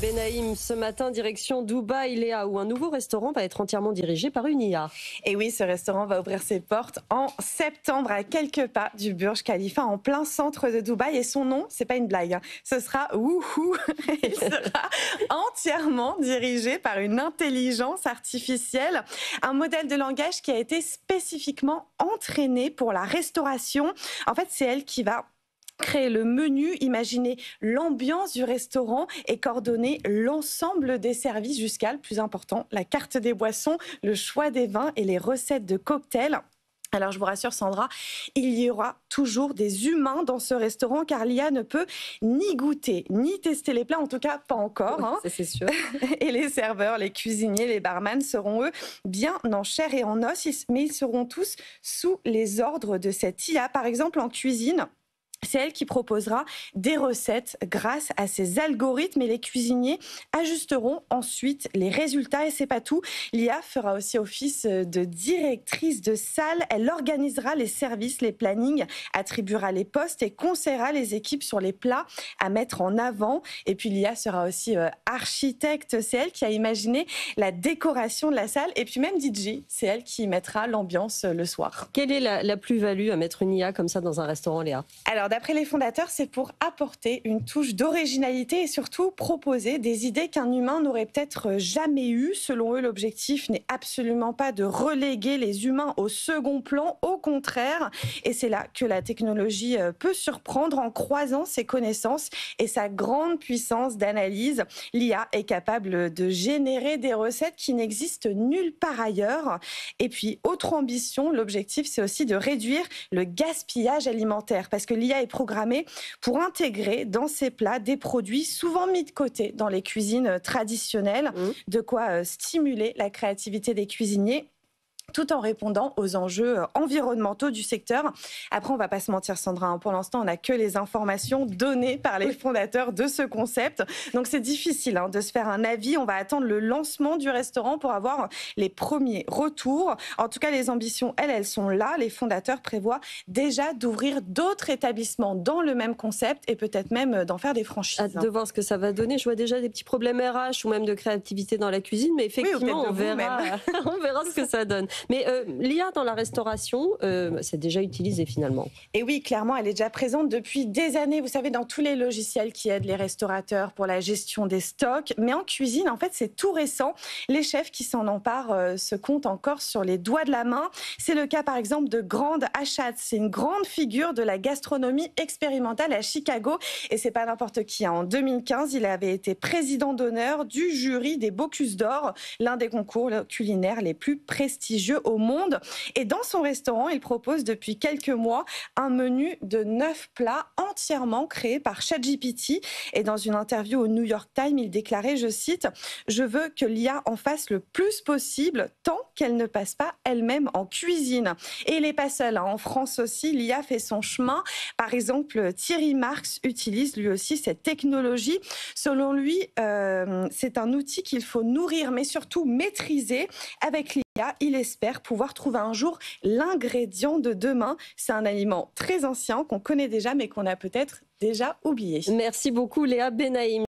Benaïm, ce matin, direction Dubaï, Léa, où un nouveau restaurant va être entièrement dirigé par une IA. Et oui, ce restaurant va ouvrir ses portes en septembre à quelques pas du Burj Khalifa, en plein centre de Dubaï. Et son nom, c'est pas une blague, hein. Ce sera Woohoo. Il sera entièrement dirigé par une intelligence artificielle, un modèle de langage qui a été spécifiquement entraîné pour la restauration. En fait, c'est elle qui va créer le menu, imaginer l'ambiance du restaurant et coordonner l'ensemble des services jusqu'à, le plus important, la carte des boissons, le choix des vins et les recettes de cocktails. Alors je vous rassure Sandra, il y aura toujours des humains dans ce restaurant car l'IA ne peut ni goûter ni tester les plats, en tout cas pas encore. Hein. Ça c'est sûr. Et les serveurs, les cuisiniers, les barman seront eux bien en chair et en os, mais ils seront tous sous les ordres de cette IA. Par exemple en cuisine, c'est elle qui proposera des recettes grâce à ces algorithmes et les cuisiniers ajusteront ensuite les résultats. Et c'est pas tout, l'IA fera aussi office de directrice de salle. Elle organisera les services, les plannings, attribuera les postes et conseillera les équipes sur les plats à mettre en avant. Et puis l'IA sera aussi architecte. C'est elle qui a imaginé la décoration de la salle. Et puis même DJ, c'est elle qui mettra l'ambiance le soir. Quelle est la plus-value à mettre une IA comme ça dans un restaurant, Léa ? Alors, d'après les fondateurs, c'est pour apporter une touche d'originalité et surtout proposer des idées qu'un humain n'aurait peut-être jamais eues. Selon eux, l'objectif n'est absolument pas de reléguer les humains au second plan, au contraire. Et c'est là que la technologie peut surprendre en croisant ses connaissances et sa grande puissance d'analyse. L'IA est capable de générer des recettes qui n'existent nulle part ailleurs. Et puis, autre ambition, l'objectif, c'est aussi de réduire le gaspillage alimentaire parce que l'IA est programmée pour intégrer dans ses plats des produits souvent mis de côté dans les cuisines traditionnelles, de quoi stimuler la créativité des cuisiniers tout en répondant aux enjeux environnementaux du secteur. Après, on ne va pas se mentir, Sandra, hein, pour l'instant, on n'a que les informations données par les fondateurs de ce concept. Donc, c'est difficile de se faire un avis. On va attendre le lancement du restaurant pour avoir les premiers retours. En tout cas, les ambitions, elles sont là. Les fondateurs prévoient déjà d'ouvrir d'autres établissements dans le même concept et peut-être même d'en faire des franchises. Hâte de voir ce que ça va donner. Je vois déjà des petits problèmes RH ou même de créativité dans la cuisine, mais effectivement, on verra ce que ça donne. Mais l'IA dans la restauration, c'est déjà utilisé finalement. Et oui, clairement, elle est déjà présente depuis des années. Vous savez, dans tous les logiciels qui aident les restaurateurs pour la gestion des stocks. Mais en cuisine, en fait, c'est tout récent. Les chefs qui s'en emparent se comptent encore sur les doigts de la main. C'est le cas, par exemple, de Grant Achatz. C'est une grande figure de la gastronomie expérimentale à Chicago. Et c'est pas n'importe qui. En 2015, il avait été président d'honneur du jury des Bocuse d'Or, l'un des concours culinaires les plus prestigieux au monde. Et dans son restaurant, il propose depuis quelques mois un menu de 9 plats entièrement créés par ChatGPT. Et dans une interview au New York Times, il déclarait, je cite, « Je veux que l'IA en fasse le plus possible tant qu'elle ne passe pas elle-même en cuisine. » Et il n'est pas seul. En France aussi, l'IA fait son chemin. Par exemple, Thierry Marx utilise lui aussi cette technologie. Selon lui, c'est un outil qu'il faut nourrir, mais surtout maîtriser. Avec l'IA, il espère pouvoir trouver un jour l'ingrédient de demain. C'est un aliment très ancien qu'on connaît déjà, mais qu'on a peut-être déjà oublié. Merci beaucoup Léa Benaïm.